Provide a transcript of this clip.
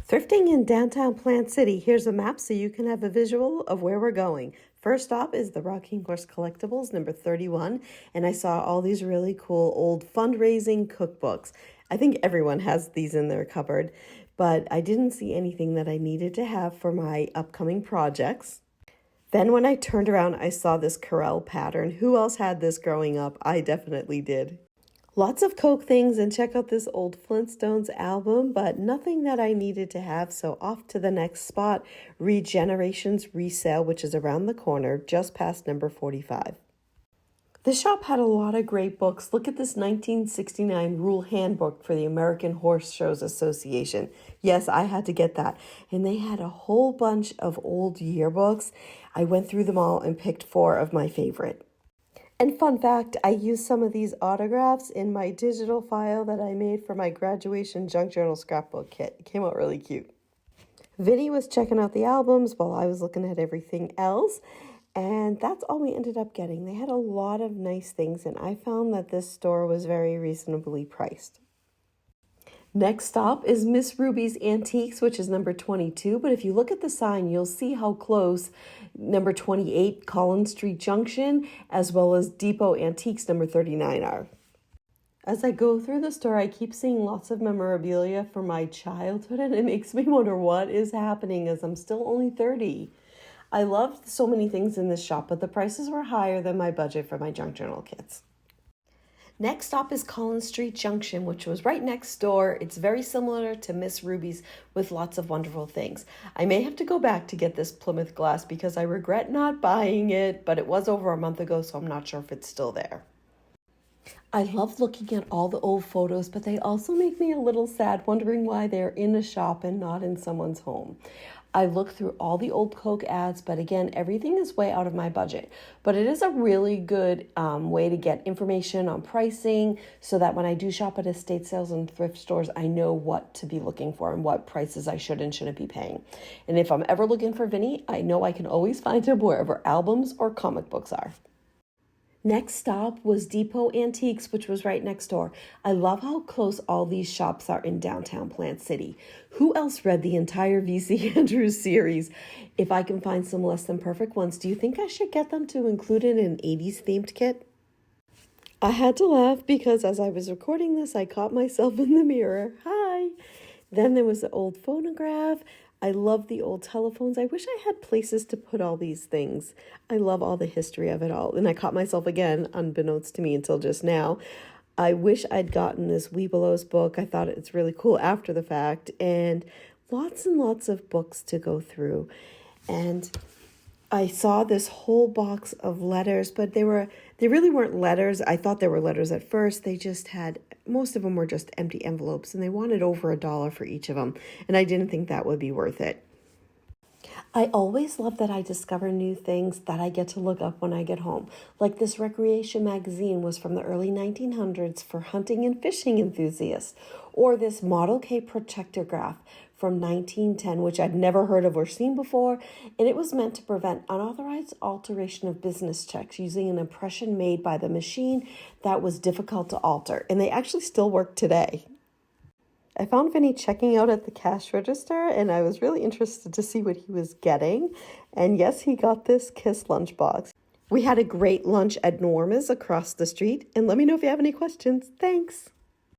Thrifting in downtown Plant City. Here's a map so you can have a visual of where we're going. First stop is the Rocking Horse Collectibles, number 31, and I saw all these really cool old fundraising cookbooks. I think everyone has these in their cupboard, but I didn't see anything that I needed to have for my upcoming projects. Then when I turned around, I saw this Corel pattern. Who else had this growing up? I definitely did. Lots of Coke things, and check out this old Flintstones album, but nothing that I needed to have, so off to the next spot, Regenerations Resale, which is around the corner, just past number 45. This shop had a lot of great books. Look at this 1969 rule handbook for the American Horse Shows Association. Yes, I had to get that. And they had a whole bunch of old yearbooks. I went through them all and picked 4 of my favorite. And fun fact, I used some of these autographs in my digital file that I made for my graduation junk journal scrapbook kit. It came out really cute. Vinny was checking out the albums while I was looking at everything else. And that's all we ended up getting. They had a lot of nice things, and I found that this store was very reasonably priced. Next stop is Miss Ruby's Antiques, which is number 22. But if you look at the sign, you'll see how close number 28, Collins Street Junction, as well as Depot Antiques, number 39 are. As I go through the store, I keep seeing lots of memorabilia from my childhood, and it makes me wonder what is happening as I'm still only 30. I loved so many things in this shop, but the prices were higher than my budget for my junk journal kits. Next stop is Collins Street Junction, which was right next door. It's very similar to Miss Ruby's with lots of wonderful things. I may have to go back to get this Plymouth glass because I regret not buying it, but it was over a month ago, so I'm not sure if it's still there. I love looking at all the old photos, but they also make me a little sad, wondering why they're in a shop and not in someone's home. I looked through all the old Coke ads, but again, everything is way out of my budget. But it is a really good way to get information on pricing so that when I do shop at estate sales and thrift stores, I know what to be looking for and what prices I should and shouldn't be paying. And if I'm ever looking for Vinny, I know I can always find him wherever albums or comic books are. Next stop was Depot Antiques, which was right next door. I love how close all these shops are in downtown Plant City. Who else read the entire V.C. Andrews series? If I can find some less than perfect ones, do you think I should get them to include in an 80s themed kit? I had to laugh because as I was recording this, I caught myself in the mirror. Hi! Then there was the old phonograph. I love the old telephones. I wish I had places to put all these things. I love all the history of it all. And I caught myself again, unbeknownst to me until just now. I wish I'd gotten this Weebelow's book. I thought it's really cool after the fact. And lots of books to go through. And I saw this whole box of letters, but they really weren't letters. I thought they were letters at first. They just had, most of them were just empty envelopes, and they wanted over $1 for each of them. And I didn't think that would be worth it. I always love that I discover new things that I get to look up when I get home. Like this Recreation magazine was from the early 1900s for hunting and fishing enthusiasts. Or this Model K protectograph from 1910, which I'd never heard of or seen before, and it was meant to prevent unauthorized alteration of business checks using an impression made by the machine that was difficult to alter, and they actually still work today. I found Vinny checking out at the cash register, and I was really interested to see what he was getting, and yes, he got this Kiss lunchbox. We had a great lunch at Norma's across the street, and let me know if you have any questions. Thanks!